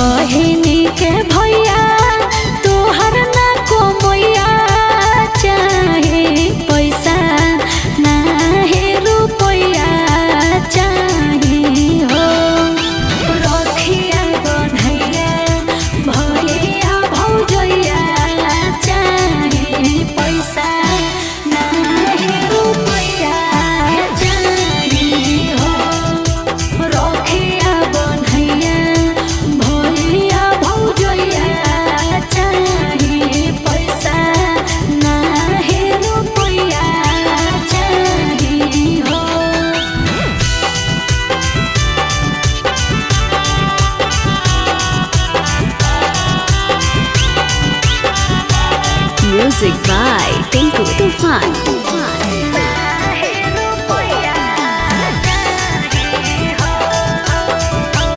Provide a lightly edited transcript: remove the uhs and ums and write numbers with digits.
बहिनी के भैया तोहर ना कोमैया चाहे पैसा नाहे रुपैया चाहे हो रखिया बन्हैया भैया भौजैया चाहे पैसा नाहे रुपैया चाहे हो रखिया बन्हैया भैया भौजैया चाहे पैसा नाहे रुपैया चाहे हो। Music by Tinku Tufan.